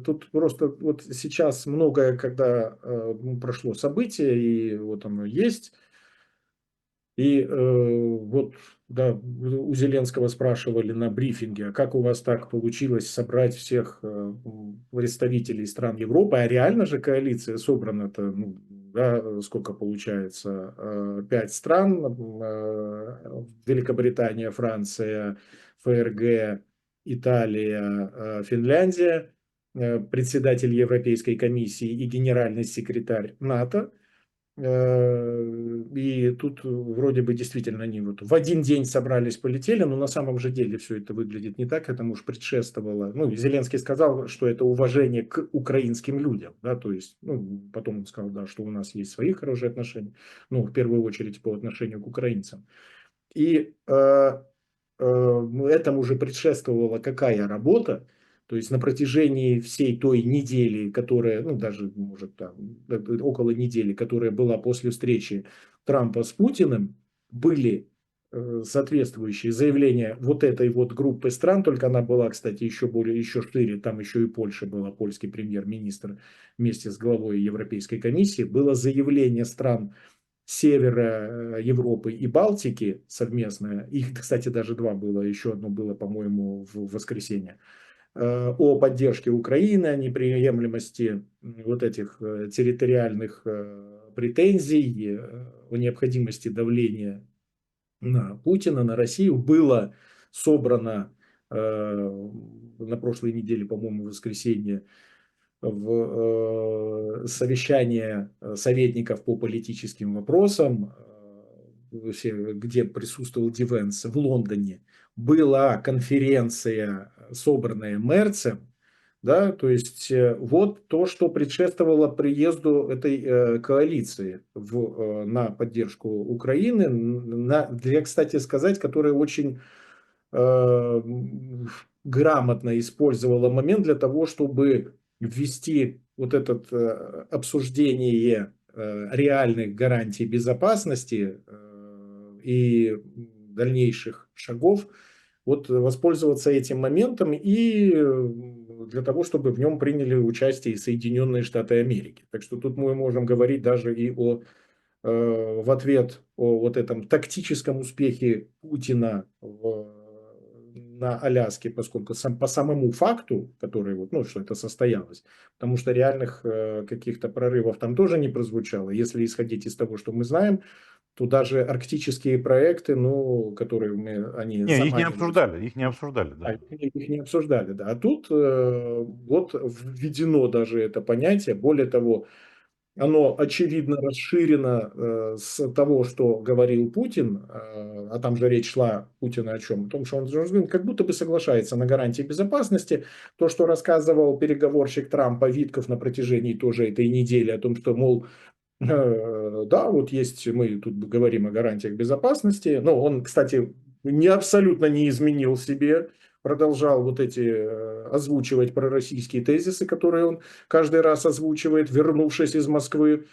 тут просто вот сейчас многое, когда прошло событие, и вот оно есть, и вот, да, у Зеленского спрашивали на брифинге: а как у вас так получилось собрать всех представителей стран Европы? А реально же коалиция собрана-то, ну, да, сколько получается? 5 стран: Великобритания, Франция, ФРГ, Италия, Финляндия, председатель Европейской комиссии и генеральный секретарь НАТО. И тут вроде бы действительно они вот в один день собрались, полетели, но на самом же деле все это выглядит не так, этому уж предшествовало. Ну, Зеленский сказал, что это уважение к украинским людям, да, то есть, ну, потом он сказал, да, что у нас есть свои хорошие отношения, ну, в первую очередь по отношению к украинцам. И этому уже предшествовала какая работа? То есть на протяжении всей той недели, которая, ну даже, может, там, около недели, которая была после встречи Трампа с Путиным, были соответствующие заявления вот этой вот группы стран, только она была, кстати, еще шире, там еще и Польша была, польский премьер-министр вместе с главой Европейской комиссии, было заявление стран севера Европы и Балтики совместное. Их, кстати, даже два было. Еще одно было, по-моему, в воскресенье. о поддержке Украины, о неприемлемости вот этих территориальных претензий, о необходимости давления на Путина, на Россию, было собрано на прошлой неделе, по-моему, в воскресенье, в совещание советников по политическим вопросам, где присутствовал Дивенс в Лондоне, была конференция, собранная Мерцем, да, то есть вот то, что предшествовало приезду этой коалиции на поддержку Украины, для, кстати сказать, которая очень грамотно использовала момент для того, чтобы ввести вот это обсуждение реальных гарантий безопасности и дальнейших шагов, вот воспользоваться этим моментом и для того, чтобы в нем приняли участие и Соединенные Штаты Америки. Так что тут мы можем говорить даже и в ответ о вот этом тактическом успехе Путина на Аляске, поскольку по самому факту, который вот, ну, что это состоялось, потому что реальных каких-то прорывов там тоже не прозвучало. Если исходить из того, что мы знаем, то даже арктические проекты, ну, которые они Не, их не заманивают. обсуждали, их не обсуждали, да. Их не обсуждали, да. А тут вот введено даже это понятие. Более того, оно очевидно расширено с того, что говорил Путин, а там же речь шла Путина о чем? О том, что он как будто бы соглашается на гарантии безопасности. То, что рассказывал переговорщик Трампа Витков на протяжении тоже этой недели, о том, что, мол, да, вот есть, мы тут говорим о гарантиях безопасности, но он, кстати, абсолютно не изменил себе, продолжал вот эти озвучивать пророссийские тезисы, которые он каждый раз озвучивает, вернувшись из Москвы.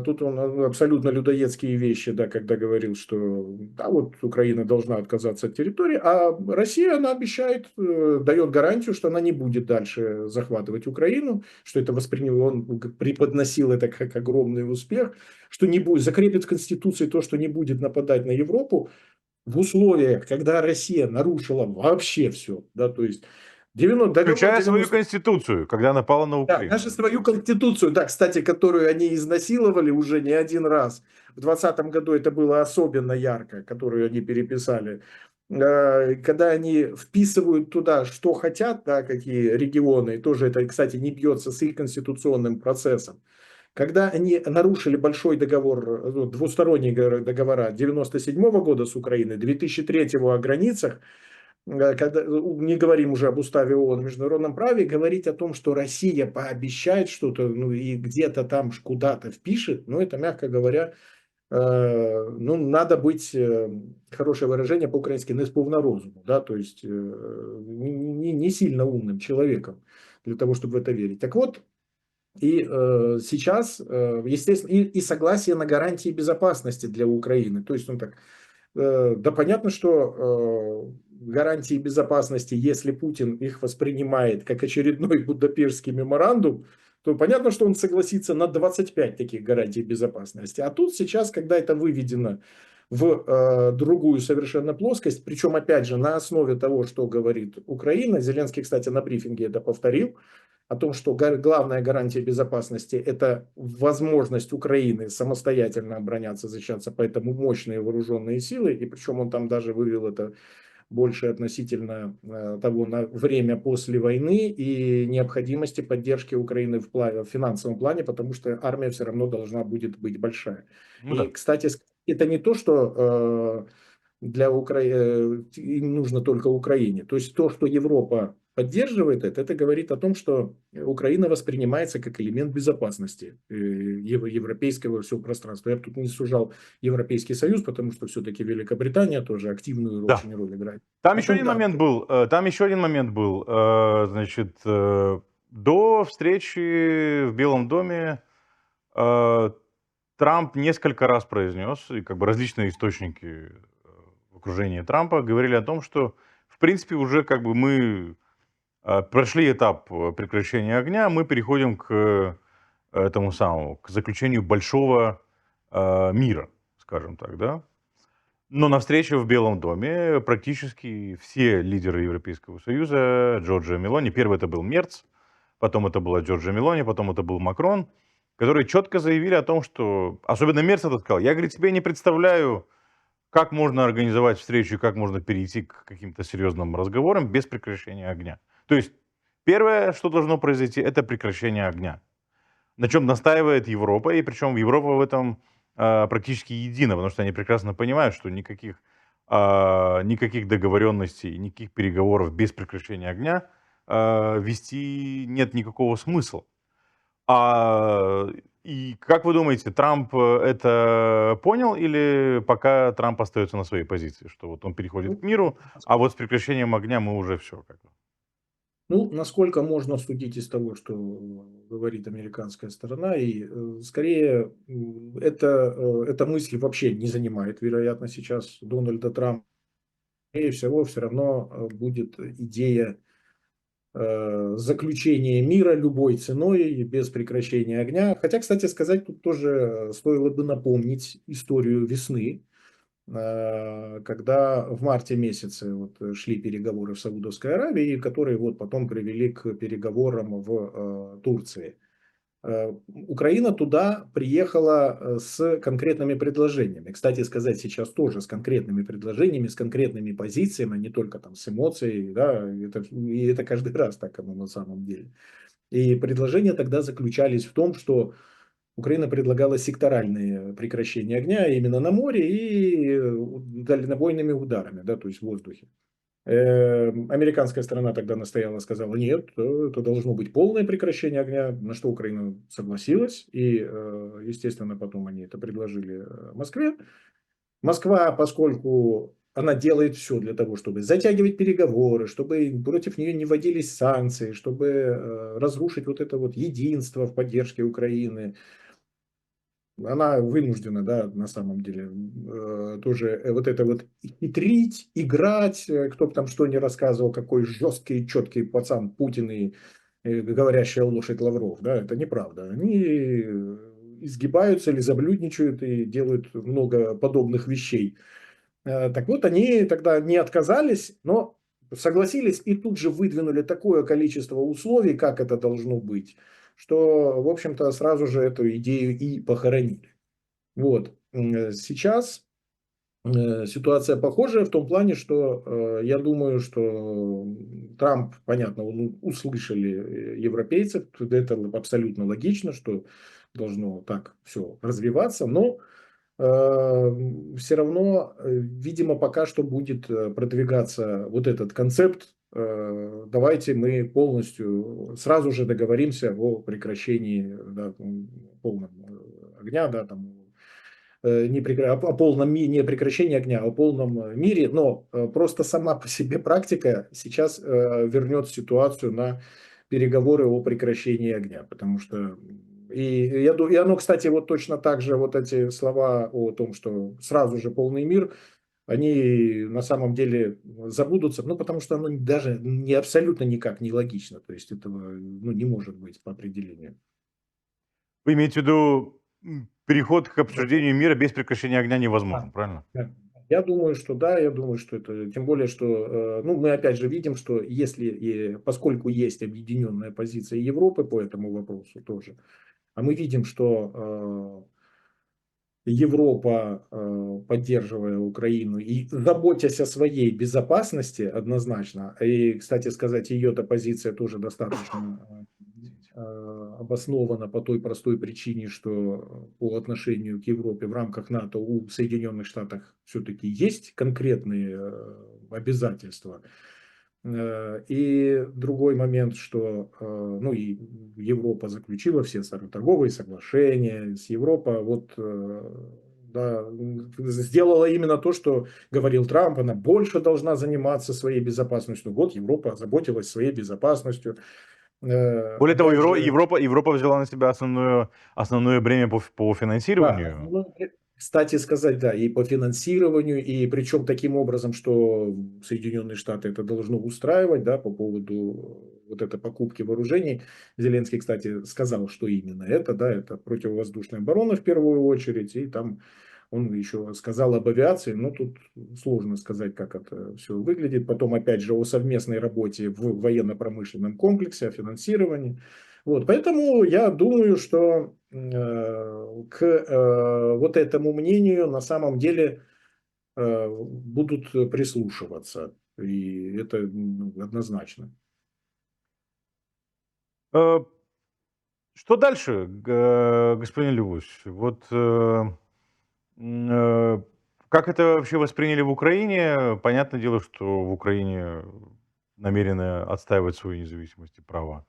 Тут он абсолютно людоедские вещи, да, когда говорил, что да, вот Украина должна отказаться от территории, а Россия, она обещает, дает гарантию, что она не будет дальше захватывать Украину, что это он преподносил это как огромный успех, что не будет, закрепит в Конституции то, что не будет нападать на Европу в условиях, когда Россия нарушила вообще все, да, то есть Включая свою конституцию, когда напала на да, Украину. даже свою конституцию, да, кстати, которую они изнасиловали уже не один раз. В 2020 году это было особенно ярко, которую они переписали. Когда они вписывают туда, что хотят, да, какие регионы, тоже это, кстати, не бьется с их конституционным процессом. Когда они нарушили большой договор, двусторонние договора 1997 года с Украиной, 2003 о границах, когда не говорим уже об уставе ООН, международном праве, говорить о том, что Россия пообещает что-то, ну и где-то там куда-то впишет, ну это, мягко говоря, ну надо быть, хорошее выражение по-украински, не с повна розуму, да, то есть не сильно умным человеком для того, чтобы в это верить. Так вот, и сейчас, естественно, и согласие на гарантии безопасности для Украины, то есть он так. Да, понятно, что гарантии безопасности, если Путин их воспринимает как очередной Будапештский меморандум, то понятно, что он согласится на 25 таких гарантий безопасности. А тут сейчас, когда это выведено в другую совершенно плоскость, причем, опять же, на основе того, что говорит Украина, Зеленский, кстати, на брифинге это повторил, о том, что главная гарантия безопасности – это возможность Украины самостоятельно обороняться, защищаться, поэтому мощные вооруженные силы, и причем он там даже вывел это больше относительно того на время после войны и необходимости поддержки Украины в финансовом плане, потому что армия все равно должна будет быть большая. Ну, И, да. кстати, это не то, что для Украины им нужно только Украине. То есть то, что Европа поддерживает это говорит о том, что Украина воспринимается как элемент безопасности европейского всего пространства. Я бы тут не сужал Европейский Союз, потому что все-таки Великобритания тоже активную Да. очень роль играет. Там еще один момент был, значит, до встречи в Белом доме Трамп несколько раз произнес, и как бы различные источники в окружении Трампа говорили о том, что в принципе уже как бы мы прошли этап прекращения огня, мы переходим к этому самому, к заключению большого мира, скажем так, да. Но на встрече в Белом доме практически все лидеры Европейского Союза, Джорджио Мелони, первый это был Мерц, потом это была Джорджио Мелони, потом это был Макрон, которые четко заявили о том, что, особенно Мерц это сказал, я, говорит, себе не представляю, как можно организовать встречу и как можно перейти к каким-то серьезным разговорам без прекращения огня. То есть первое, что должно произойти, это прекращение огня. На чем настаивает Европа, и причем Европа в этом практически едина, потому что они прекрасно понимают, что никаких договоренностей, никаких переговоров без прекращения огня вести нет никакого смысла. И как вы думаете, Трамп это понял или пока Трамп остается на своей позиции, что вот он переходит к миру, а вот с прекращением огня мы уже все как бы. Ну, насколько можно судить из того, что говорит американская сторона, и скорее эта мысль вообще не занимает, вероятно, сейчас Дональда Трампа. Скорее всего, все равно будет идея заключения мира любой ценой, без прекращения огня. Хотя, кстати сказать, тут тоже стоило бы напомнить историю весны, когда в марте месяце вот шли переговоры в Саудовской Аравии, которые вот потом привели к переговорам в Турции. Украина туда приехала с конкретными предложениями. Кстати сказать, сейчас тоже с конкретными предложениями, с конкретными позициями, а не только там с эмоцией. Да, и это каждый раз так оно на самом деле. И предложения тогда заключались в том, что Украина предлагала секторальные прекращения огня именно на море и дальнобойными ударами, да, то есть в воздухе. Американская сторона тогда настояла, сказала, нет, это должно быть полное прекращение огня, на что Украина согласилась. И, естественно, потом они это предложили Москве. Москва, поскольку она делает все для того, чтобы затягивать переговоры, чтобы против нее не вводились санкции, чтобы разрушить вот это вот единство в поддержке Украины, она вынуждена, да, на самом деле, тоже вот это вот хитрить, играть, кто бы там что ни рассказывал, какой жесткий, четкий пацан Путин и говорящая лошадь Лавров, да, это неправда. Они изгибаются, лизоблюдничают и делают много подобных вещей. Так вот, они тогда не отказались, но согласились и тут же выдвинули такое количество условий, как это должно быть, что, в общем-то, сразу же эту идею и похоронили. Вот. Сейчас ситуация похожая в том плане, что я думаю, что Трамп, понятно, он услышали европейцев, это абсолютно логично, что должно так все развиваться, но все равно, видимо, пока что будет продвигаться вот этот концепт. Давайте мы полностью сразу же договоримся о прекращении, да, полном огня, да, там, о полном не прекращении огня, а о полном мире. Но просто сама по себе практика сейчас вернет ситуацию на переговоры о прекращении огня, потому что и оно, кстати, вот точно так же вот эти слова о том, что сразу же полный мир, они на самом деле забудутся, ну, потому что оно даже не абсолютно никак не логично, то есть этого ну, не может быть по определению. Вы имеете в виду переход к обсуждению мира без прекращения огня невозможен, Да, правильно? да. Я думаю, что да, я думаю, что это, тем более, что, ну, мы опять же видим, что если, поскольку есть объединенная позиция Европы по этому вопросу тоже, а мы видим, что Европа, поддерживая Украину и заботясь о своей безопасности однозначно, и, кстати сказать, ее-то позиция тоже достаточно обоснована по той простой причине, что по отношению к Европе в рамках НАТО у Соединенных Штатов все-таки есть конкретные обязательства. И другой момент, что ну, и Европа заключила все торговые соглашения с Европой, вот да, сделала именно то, что говорил Трамп, она больше должна заниматься своей безопасностью. Вот Европа озаботилась своей безопасностью. Более того, Опять же, Европа взяла на себя основное бремя по да, финансированию. ну, кстати сказать, да, и по финансированию, и причем таким образом, что Соединенные Штаты это должно устраивать, да, по поводу вот этой покупки вооружений. Зеленский, кстати, сказал, что именно это, да, это противовоздушная оборона в первую очередь, и там Он еще сказал об авиации, но тут сложно сказать, как это все выглядит. Потом, опять же, о совместной работе в военно-промышленном комплексе, о финансировании. Вот, поэтому я думаю, что к вот этому мнению на самом деле будут прислушиваться. И это однозначно. Э, Что дальше, господин Львович? Вот как это вообще восприняли в Украине? Понятное дело, что в Украине намерены отстаивать свою независимость и права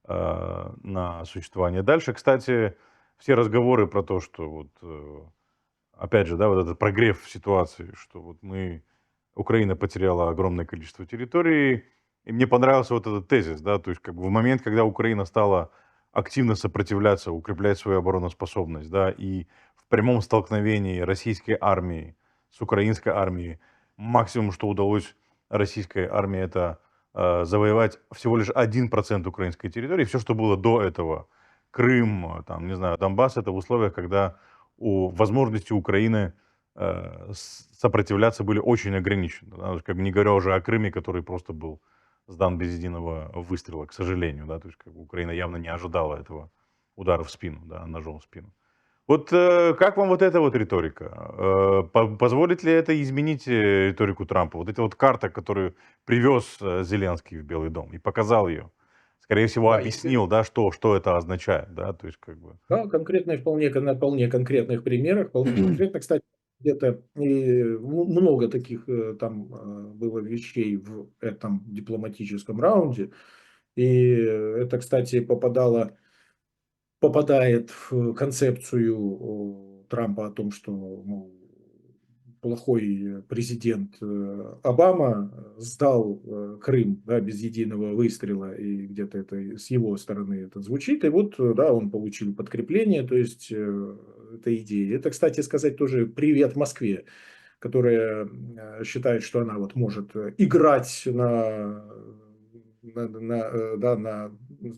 на существование. Дальше, кстати, все разговоры про то, что вот, опять же, да, вот этот прогрев ситуации, что вот Украина потеряла огромное количество территорий, и мне понравился вот этот тезис, да, то есть как бы в момент, когда Украина стала активно сопротивляться, укреплять свою обороноспособность, да, и в прямом столкновении российской армии с украинской армией максимум, что удалось российской армии, это завоевать всего лишь 1% украинской территории. Все, что было до этого, Крым, там, не знаю, Донбасс, это в условиях, когда у возможности Украины сопротивляться были очень ограничены. Да, то есть, как бы не говоря уже о Крыме, который просто был сдан без единого выстрела, к сожалению. Да, то есть как бы Украина явно не ожидала этого удара в спину, да, ножом в спину. Вот как вам вот эта вот риторика? Позволит ли это изменить риторику Трампа? Вот эта вот карта, которую привез Зеленский в Белый дом и показал ее, скорее всего, Да, если объяснил, да, что это означает, да, то есть как бы. да, конкретно, на вполне конкретных примерах, вполне конкретно, кстати, где-то и много таких там было вещей в этом дипломатическом раунде, и это, кстати, попадает в концепцию Трампа о том, что мол, плохой президент Обама сдал Крым, да, без единого выстрела, и где-то это с его стороны это звучит, и вот, да, он получил подкрепление, то есть эта идея. Это, кстати сказать, тоже привет Москве, которая считает, что она вот может играть да, на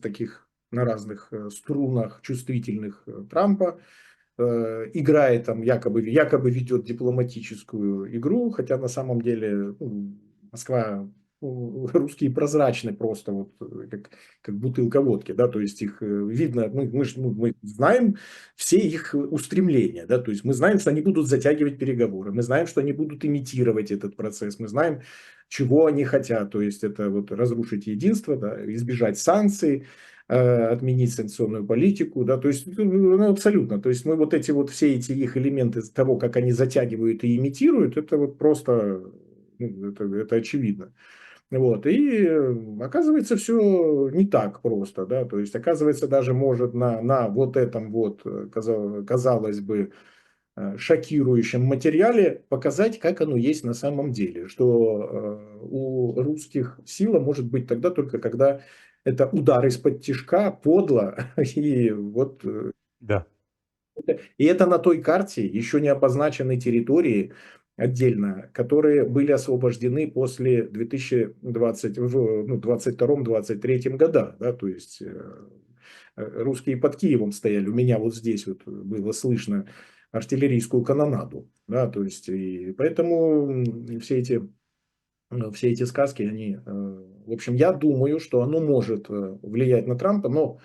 таких на разных струнах чувствительных Трампа, играет там, якобы ведет дипломатическую игру, хотя на самом деле Москва, русские прозрачны просто, вот, как бутылка водки, да, то есть их видно, мы знаем все их устремления, да, то есть мы знаем, что они будут затягивать переговоры, мы знаем, что они будут имитировать этот процесс, мы знаем, чего они хотят, то есть это вот разрушить единство, да, избежать санкций, отменить санкционную политику, да, то есть абсолютно, то есть мы вот эти вот все эти их элементы того, как они затягивают и имитируют, это вот просто это очевидно. Вот. И оказывается, все не так просто. Да? То есть, оказывается, даже может на вот этом вот, казалось бы, шокирующем материале показать, как оно есть на самом деле. Что у русских сила может быть тогда только, когда это удар из-под тишка, подло. И вот Да. и это на той карте еще не обозначены территории отдельно, которые были освобождены после 2020, в 22-23 годах. Да, то есть русские под Киевом стояли. У меня вот здесь вот было слышно артиллерийскую канонаду. Да, то есть, и поэтому все эти сказки, они, в общем, я думаю, что оно может влиять на Трампа, но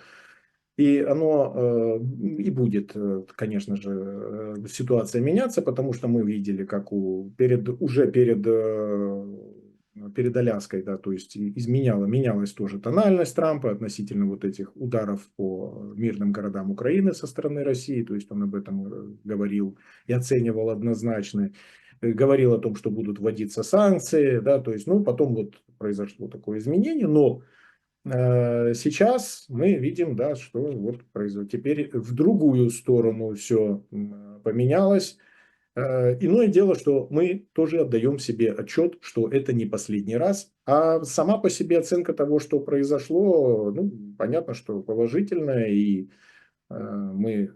и оно и будет, конечно же, ситуация меняться, потому что мы видели, как перед Аляской, да, то есть менялась тоже тональность Трампа относительно вот этих ударов по мирным городам Украины со стороны России, то есть он об этом говорил и оценивал однозначно, говорил о том, что будут вводиться санкции, да, то есть, ну, потом вот произошло такое изменение, но сейчас мы видим, да, что вот теперь в другую сторону все поменялось. Иное дело, что мы тоже отдаем себе отчет, что это не последний раз, а сама по себе оценка того, что произошло, ну, понятно, что положительная, и мы,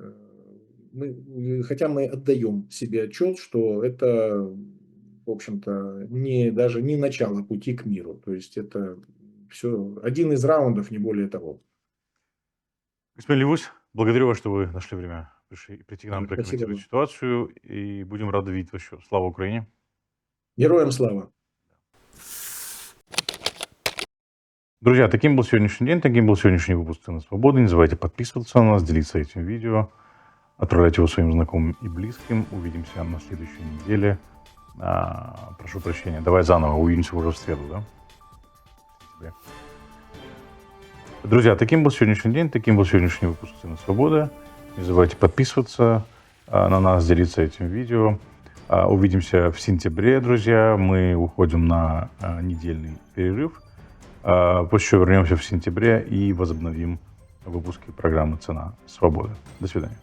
хотя мы отдаем себе отчет, что это, в общем-то, даже не начало пути к миру, то есть это все один из раундов, не более того. Господин Левусь, благодарю вас, что вы нашли время прийти к нам, Спасибо прокомментировать вам. ситуацию. И будем рады видеть вас еще. Слава Украине! Героям слава! Друзья, таким был сегодняшний день, таким был сегодняшний выпуск «Цены свободы». Не забывайте подписываться на нас, делиться этим видео, отправлять его своим знакомым и близким. Увидимся на следующей неделе. Прошу прощения, давай заново, увидимся уже в среду, да? Друзья, таким был сегодняшний день, таким был сегодняшний выпуск «Цены свободы». Не забывайте подписываться на нас, делиться этим видео. Увидимся в сентябре, друзья. Мы уходим на недельный перерыв. После чего вернемся в сентябре и возобновим выпуски программы «Цена свободы». До свидания.